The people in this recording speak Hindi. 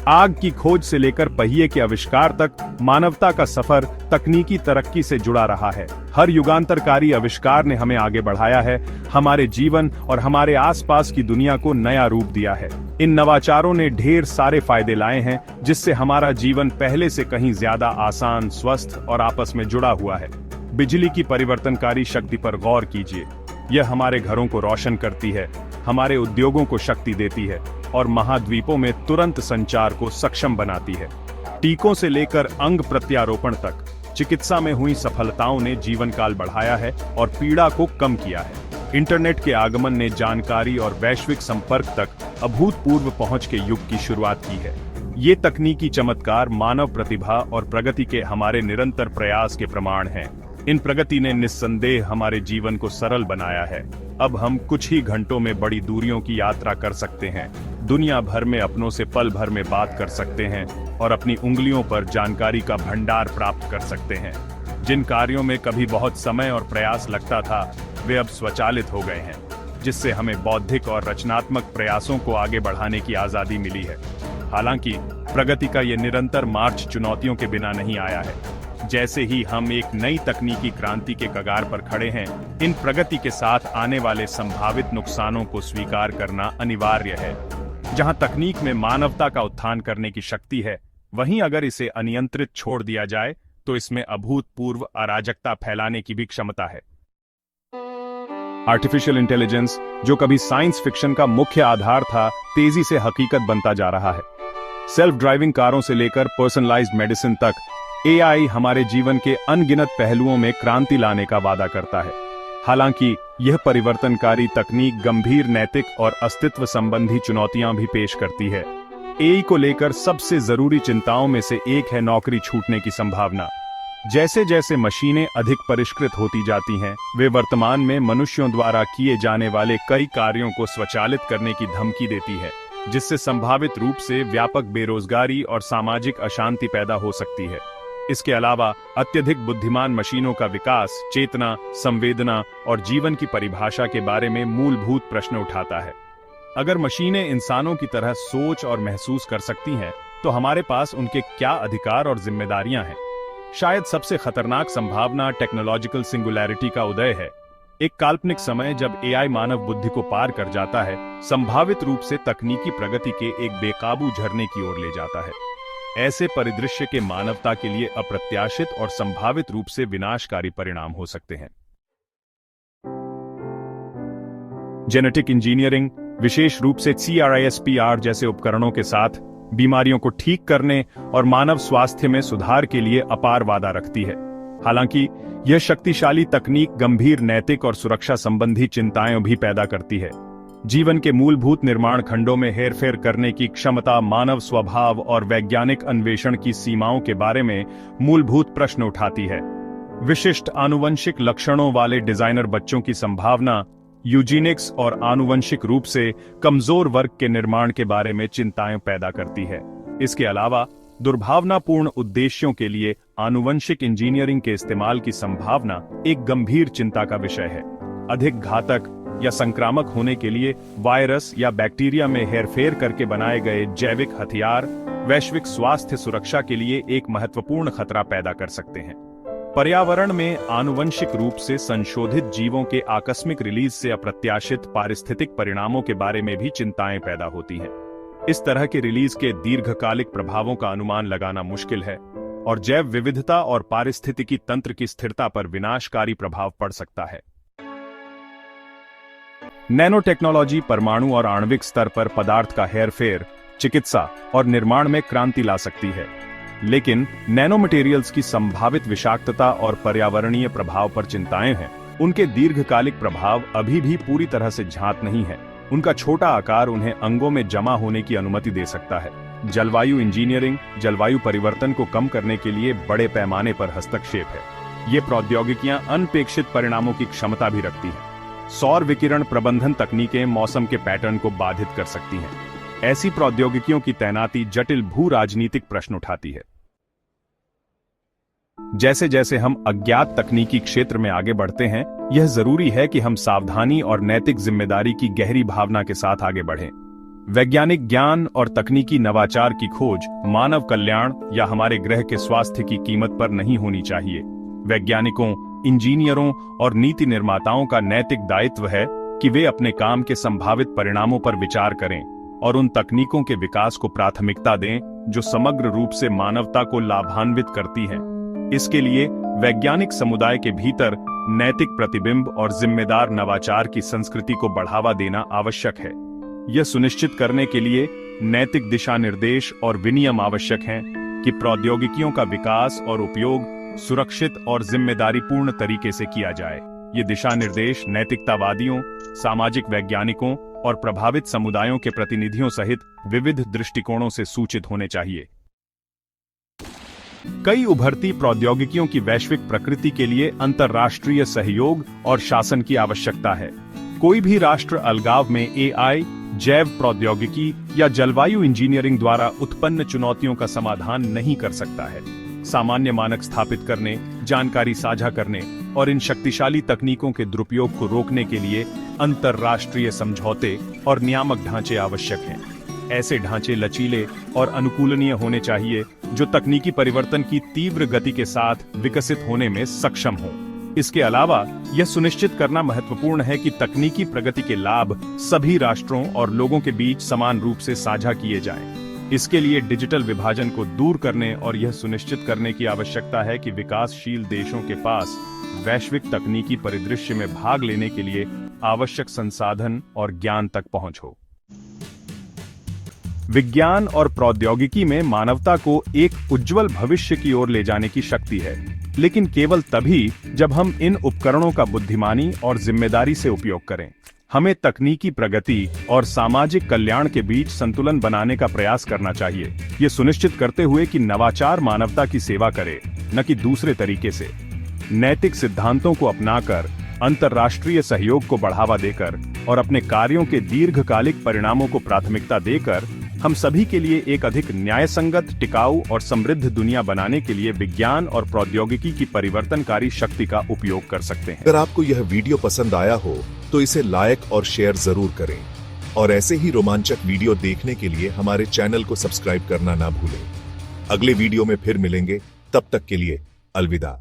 आग की खोज से लेकर पहिए के आविष्कार तक मानवता का सफर तकनीकी तरक्की से जुड़ा रहा है। हर युगांतरकारी आविष्कार ने हमें आगे बढ़ाया है, हमारे जीवन और हमारे आसपास की दुनिया को नया रूप दिया है। इन नवाचारों ने ढेर सारे फायदे लाए हैं, जिससे हमारा जीवन पहले से कहीं ज्यादा आसान, स्वस्थ और आपस में जुड़ा हुआ है। बिजली की परिवर्तनकारी शक्ति पर गौर कीजिए। यह हमारे घरों को रोशन करती है, हमारे उद्योगों को शक्ति देती है और महाद्वीपों में तुरंत संचार को सक्षम बनाती है। टीकों से लेकर अंग प्रत्यारोपण तक चिकित्सा में हुई सफलताओं ने जीवन काल बढ़ाया है और पीड़ा को कम किया है। इंटरनेट के आगमन ने जानकारी और वैश्विक संपर्क तक अभूतपूर्व पहुंच के युग की शुरुआत की है। ये तकनीकी चमत्कार मानव प्रतिभा और प्रगति के हमारे निरंतर प्रयास के प्रमाण हैं। इन प्रगति ने निस्संदेह हमारे जीवन को सरल बनाया है। अब हम कुछ ही घंटों में बड़ी दूरियों की यात्रा कर सकते हैं, दुनिया भर में अपनों से पल भर में बात कर सकते हैं और अपनी उंगलियों पर जानकारी का भंडार प्राप्त कर सकते हैं। जिन कार्यों में कभी बहुत समय और प्रयास लगता था, वे अब स्वचालित हो गए हैं, जिससे हमें बौद्धिक और रचनात्मक प्रयासों को आगे बढ़ाने की आजादी मिली है। हालांकि प्रगति का ये निरंतर मार्च चुनौतियों के बिना नहीं आया है। जैसे ही हम एक नई तकनीकी क्रांति के कगार पर खड़े हैं, इन प्रगति के साथ आने वाले संभावित नुकसानों को स्वीकार करना अनिवार्य है। जहां तकनीक में मानवता का उत्थान करने की शक्ति है, वहीं अगर इसे अनियंत्रित छोड़ दिया जाए तो इसमें अभूतपूर्व अराजकता फैलाने की भी क्षमता है। आर्टिफिशियल इंटेलिजेंस, जो कभी साइंस फिक्शन का मुख्य आधार था, तेजी से हकीकत बनता जा रहा है। सेल्फ ड्राइविंग कारों से लेकर पर्सनलाइज्ड मेडिसिन तक एआई हमारे जीवन के अनगिनत पहलुओं में क्रांति लाने का वादा करता है। हालांकि यह परिवर्तनकारी तकनीक गंभीर नैतिक और अस्तित्व संबंधी चुनौतियां भी पेश करती है। एआई को लेकर सबसे जरूरी चिंताओं में से एक है नौकरी छूटने की संभावना। जैसे जैसे मशीनें अधिक परिष्कृत होती जाती हैं, वे वर्तमान में मनुष्यों द्वारा किए जाने वाले कई कार्यों को स्वचालित करने की धमकी देती है, जिससे संभावित रूप से व्यापक बेरोजगारी और सामाजिक अशांति पैदा हो सकती है। इसके अलावा अत्यधिक बुद्धिमान मशीनों का विकास चेतना, संवेदना और जीवन की परिभाषा के बारे में मूलभूत प्रश्न उठाता है। अगर मशीनें इंसानों की तरह सोच और महसूस कर सकती हैं, तो हमारे पास उनके क्या अधिकार और जिम्मेदारियां हैं? शायद सबसे खतरनाक संभावना टेक्नोलॉजिकल सिंगुलैरिटी का उदय है। एक काल्पनिक समय जब एआई मानव बुद्धि को पार कर जाता है, संभावित रूप से तकनीकी प्रगति के एक बेकाबू झरने की ओर ले जाता है। ऐसे परिदृश्य के मानवता के लिए अप्रत्याशित और संभावित रूप से विनाशकारी परिणाम हो सकते हैं। जेनेटिक इंजीनियरिंग, विशेष रूप से CRISPR जैसे उपकरणों के साथ बीमारियों को ठीक करने और मानव स्वास्थ्य में सुधार के लिए अपार वादा रखती है। हालांकि यह शक्तिशाली तकनीक गंभीर नैतिक और सुरक्षा संबंधी चिंताएं भी पैदा करती है। जीवन के मूलभूत निर्माण खंडों में हेरफेर करने की क्षमता, मानव स्वभाव और वैज्ञानिक अन्वेषण की सीमाओं के बारे में मूलभूत प्रश्न उठाती है। विशिष्ट आनुवंशिक लक्षणों वाले डिजाइनर बच्चों की संभावना, यूजेनिक्स और आनुवंशिक रूप से कमजोर वर्ग के निर्माण के बारे में चिंताएं पैदा करती है। इसके अलावा दुर्भावनापूर्ण उद्देश्यों के लिए आनुवंशिक इंजीनियरिंग के इस्तेमाल की संभावना एक गंभीर चिंता का विषय है। अधिक घातक या संक्रामक होने के लिए वायरस या बैक्टीरिया में हेरफेर करके बनाए गए जैविक हथियार वैश्विक स्वास्थ्य सुरक्षा के लिए एक महत्वपूर्ण खतरा पैदा कर सकते हैं। पर्यावरण में आनुवंशिक रूप से संशोधित जीवों के आकस्मिक रिलीज से अप्रत्याशित पारिस्थितिक परिणामों के बारे में भी चिंताएं पैदा होती हैं। इस तरह के रिलीज के दीर्घकालिक प्रभावों का अनुमान लगाना मुश्किल है और जैव विविधता और पारिस्थितिकी तंत्र की स्थिरता पर विनाशकारी प्रभाव पड़ सकता है। नैनो टेक्नोलॉजी परमाणु और आणविक स्तर पर पदार्थ का हेरफेर, चिकित्सा और निर्माण में क्रांति ला सकती है, लेकिन नैनो मटेरियल्स की संभावित विषाक्तता और पर्यावरणीय प्रभाव पर चिंताएं हैं। उनके दीर्घकालिक प्रभाव अभी भी पूरी तरह से ज्ञात नहीं है। उनका छोटा आकार उन्हें अंगों में जमा होने की अनुमति दे सकता है। जलवायु इंजीनियरिंग जलवायु परिवर्तन को कम करने के लिए बड़े पैमाने पर हस्तक्षेप है। ये प्रौद्योगिकियां अनपेक्षित परिणामों की क्षमता भी रखती हैं। सौर विकिरण प्रबंधन तकनीकें मौसम के पैटर्न को बाधित कर सकती हैं। ऐसी प्रौद्योगिकियों की तैनाती जटिल भू राजनीतिक प्रश्न उठाती है। जैसे जैसे हम अज्ञात तकनीकी क्षेत्र में आगे बढ़ते हैं, यह जरूरी है कि हम सावधानी और नैतिक जिम्मेदारी की गहरी भावना के साथ आगे बढ़ें। वैज्ञानिक ज्ञान और तकनीकी नवाचार की खोज मानव कल्याण या हमारे ग्रह के स्वास्थ्य की कीमत पर नहीं होनी चाहिए। वैज्ञानिकों, इंजीनियरों और नीति निर्माताओं का नैतिक दायित्व है कि वे अपने काम के संभावित परिणामों पर विचार करें और उन तकनीकों के विकास को प्राथमिकता दें जो समग्र रूप से मानवता को लाभान्वित करती हैं। इसके लिए वैज्ञानिक समुदाय के भीतर नैतिक प्रतिबिंब और जिम्मेदार नवाचार की संस्कृति को बढ़ावा देना आवश्यक है। यह सुनिश्चित करने के लिए नैतिक दिशा निर्देश और विनियम आवश्यक हैं कि प्रौद्योगिकियों का विकास और उपयोग सुरक्षित और जिम्मेदारीपूर्ण तरीके से किया जाए। ये दिशा निर्देश नैतिकतावादियों, सामाजिक वैज्ञानिकों और प्रभावित समुदायों के प्रतिनिधियों सहित विविध दृष्टिकोणों से सूचित होने चाहिए। कई उभरती प्रौद्योगिकियों की वैश्विक प्रकृति के लिए अंतर्राष्ट्रीय सहयोग और शासन की आवश्यकता है। कोई भी राष्ट्र अलगाव में एआई, जैव प्रौद्योगिकी या जलवायु इंजीनियरिंग द्वारा उत्पन्न चुनौतियों का समाधान नहीं कर सकता है। सामान्य मानक स्थापित करने, जानकारी साझा करने और इन शक्तिशाली तकनीकों के दुरुपयोग को रोकने के लिए अंतर्राष्ट्रीय समझौते और नियामक ढांचे आवश्यक हैं। ऐसे ढांचे लचीले और अनुकूलनीय होने चाहिए जो तकनीकी परिवर्तन की तीव्र गति के साथ विकसित होने में सक्षम हों। इसके अलावा यह सुनिश्चित करना महत्वपूर्ण है कि तकनीकी प्रगति के लाभ सभी राष्ट्रों और लोगों के बीच समान रूप से साझा किए जाएं। इसके लिए डिजिटल विभाजन को दूर करने और यह सुनिश्चित करने की आवश्यकता है कि विकासशील देशों के पास वैश्विक तकनीकी परिदृश्य में भाग लेने के लिए आवश्यक संसाधन और ज्ञान तक पहुंच हो। विज्ञान और प्रौद्योगिकी में मानवता को एक उज्जवल भविष्य की ओर ले जाने की शक्ति है, लेकिन केवल तभी जब हम इन उपकरणों का बुद्धिमानी और जिम्मेदारी से उपयोग करें। हमें तकनीकी प्रगति और सामाजिक कल्याण के बीच संतुलन बनाने का प्रयास करना चाहिए, ये सुनिश्चित करते हुए कि नवाचार मानवता की सेवा करे, न कि दूसरे तरीके से। नैतिक सिद्धांतों को अपनाकर, अंतर्राष्ट्रीय सहयोग को बढ़ावा देकर और अपने कार्यों के दीर्घकालिक परिणामों को प्राथमिकता देकर हम सभी के लिए एक अधिक न्यायसंगत, टिकाऊ और समृद्ध दुनिया बनाने के लिए विज्ञान और प्रौद्योगिकी की परिवर्तनकारी शक्ति का उपयोग कर सकते हैं। अगर आपको यह वीडियो पसंद आया हो तो इसे लाइक और शेयर जरूर करें और ऐसे ही रोमांचक वीडियो देखने के लिए हमारे चैनल को सब्सक्राइब करना ना भूलें। अगले वीडियो में फिर मिलेंगे, तब तक के लिए अलविदा।